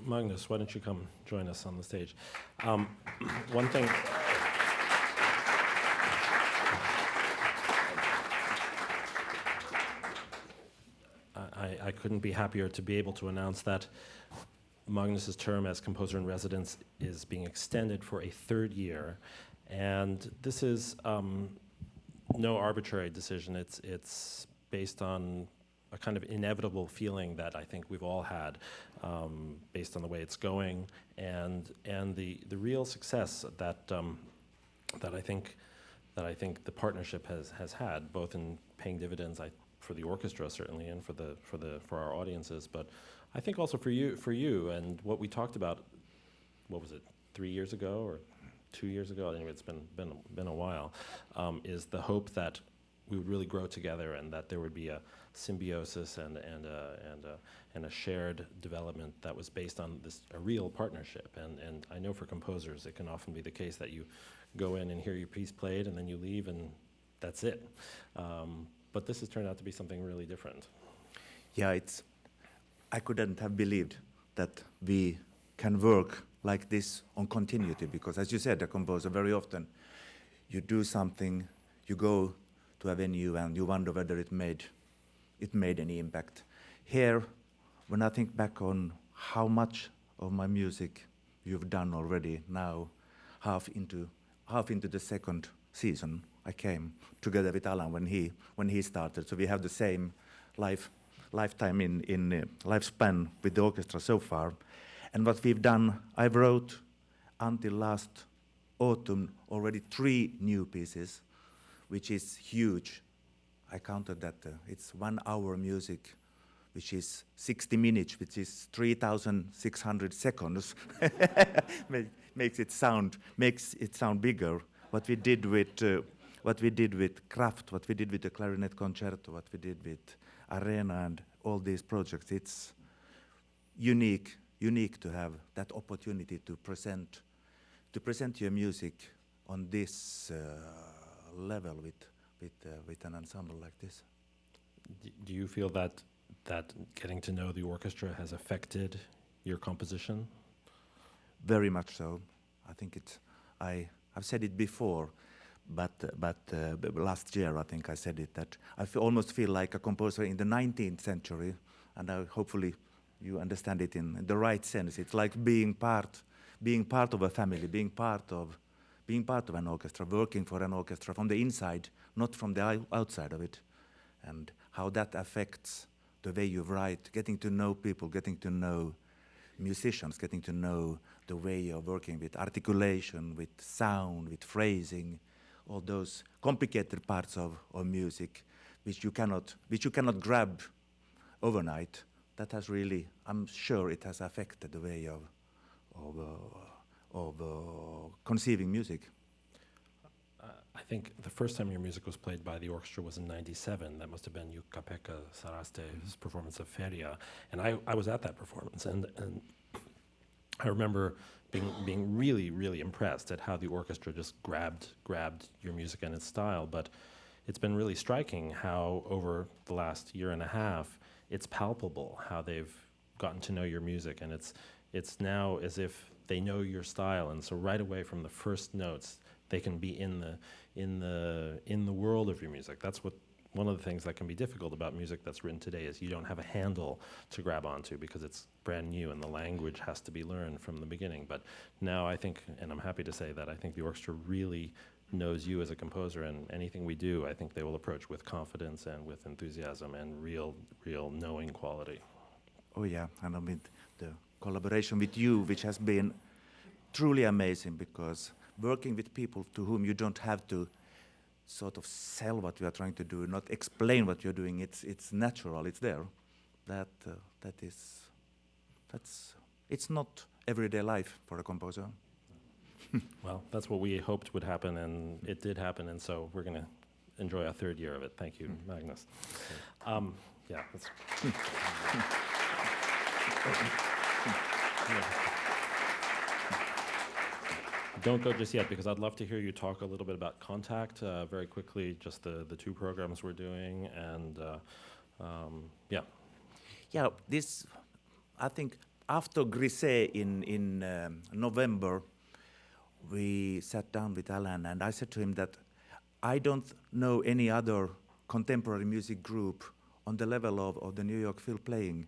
Magnus, why don't you come join us on the stage? One thing. I couldn't be happier to be able to announce that Magnus's term as composer in residence is being extended for a third year, and this is no arbitrary decision. It's based on a kind of inevitable feeling that I think we've all had, based on the way it's going, and the real success that that I think the partnership has had, both in paying dividends for the orchestra certainly, and for our audiences, but I think also for you and what we talked about. What was it, 3 years ago or 2 years ago? Anyway, it's been a while. Is the hope that we would really grow together and that there would be a symbiosis and a shared development that was based on a real partnership. And I know for composers it can often be the case that you go in and hear your piece played and then you leave and that's it. But this has turned out to be something really different. Yeah, I couldn't have believed that we can work like this on continuity, because as you said, a composer, very often you do something, you go to a venue and you wonder whether it made any impact. Here, when I think back on how much of my music you've done already now, half into the second season, I came together with Alan when he started. So we have the same lifetime in lifespan with the orchestra so far. And what we've done, I wrote until last autumn already 3 new pieces, which is huge. I counted that it's 1 hour music, which is 60 minutes, which is 3,600 seconds. makes it sound bigger. What we did with Kraft, what we did with the clarinet concerto, what we did with Arena and all these projects, it's unique to have that opportunity to present your music on this level with an ensemble like this. Do you feel that getting to know the orchestra has affected your composition? Very much so. I think I've said it before, but last year I think I said it, that I almost feel like a composer in the 19th century, and hopefully you understand it in the right sense. It's like being part of a family, being part of an orchestra, working for an orchestra from the inside, not from the outside of it, and how that affects the way you write, getting to know people, getting to know musicians, getting to know the way you're working with articulation, with sound, with phrasing, all those complicated parts of music which you cannot grab overnight. That has really, I'm sure it has affected the way of conceiving music. I think the first time your music was played by the orchestra was in '97. That must have been Jukka-Pekka Saraste's performance of Feria. And I was at that performance, and I remember being really, really impressed at how the orchestra just grabbed your music and its style. But it's been really striking how over the last year and a half, it's palpable how they've gotten to know your music, and it's now as if they know your style, and so right away from the first notes, they can be in the world of your music. That's one of the things that can be difficult about music that's written today, is you don't have a handle to grab onto because it's brand new and the language has to be learned from the beginning. But now I think, and I'm happy to say that I think the orchestra really knows you as a composer, and anything we do, I think they will approach with confidence and with enthusiasm and real knowing quality. Oh yeah, and I mean the collaboration with you, which has been truly amazing, because working with people to whom you don't have to sort of sell what you are trying to do, not explain what you're doing, it's natural, it's there. It's not everyday life for a composer. Well, that's what we hoped would happen, and it did happen, and so we're going to enjoy a third year of it. Thank you, Magnus. Yeah. Don't go just yet, because I'd love to hear you talk a little bit about Contact very quickly, just the 2 programs we're doing, and yeah. Yeah, this, I think after Grisset in November, we sat down with Alan, and I said to him that I don't know any other contemporary music group on the level of the New York Phil playing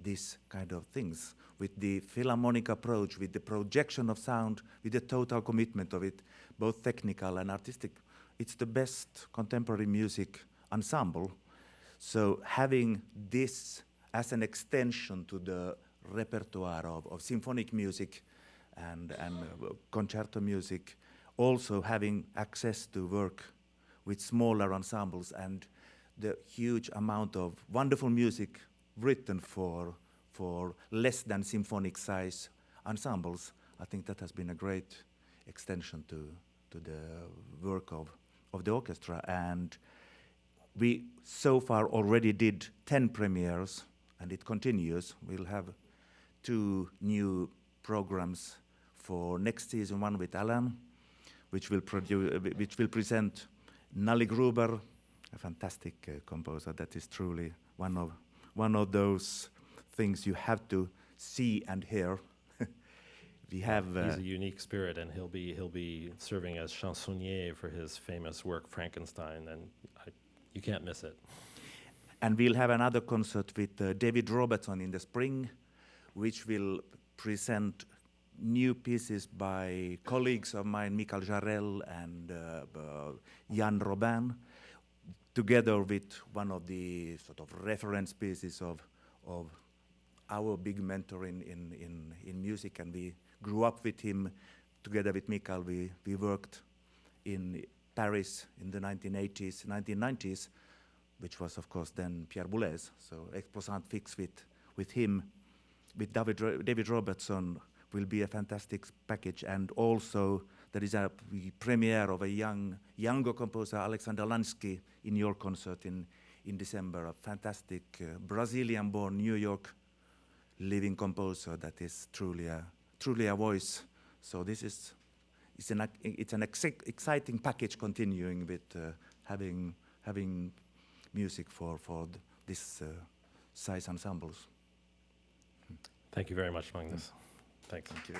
these kind of things, with the Philharmonic approach, with the projection of sound, with the total commitment of it, both technical and artistic. It's the best contemporary music ensemble. So having this as an extension to the repertoire of symphonic music and concerto music, also having access to work with smaller ensembles and the huge amount of wonderful music written for less than symphonic size ensembles, I think that has been a great extension to the work of the orchestra. And we so far already did 10 premieres, and it continues. We'll have 2 new programs for next season, one with Alan, which will present Nali Gruber, a fantastic composer that is truly one of those things you have to see and hear. We have he's a unique spirit, and he'll be serving as chansonnier for his famous work Frankenstein, and you can't miss it. And we'll have another concert with David Robertson in the spring, which will present new pieces by colleagues of mine, Michael Jarel and Jan Robin, together with one of the sort of reference pieces of our big mentor in music. And we grew up with him. Together with Michael, we worked in Paris in the 1990s, which was, of course, then Pierre Boulez. So Exposant Fix with him, with David Robertson, will be a fantastic package. And also there is a premiere of a younger composer, Alexander Lansky, in your concert in December, a fantastic Brazilian-born New York living composer that is truly a voice. So it's an exciting package, continuing with having music for this size ensembles. Thank you very much, Magnus. Thanks. Thank you.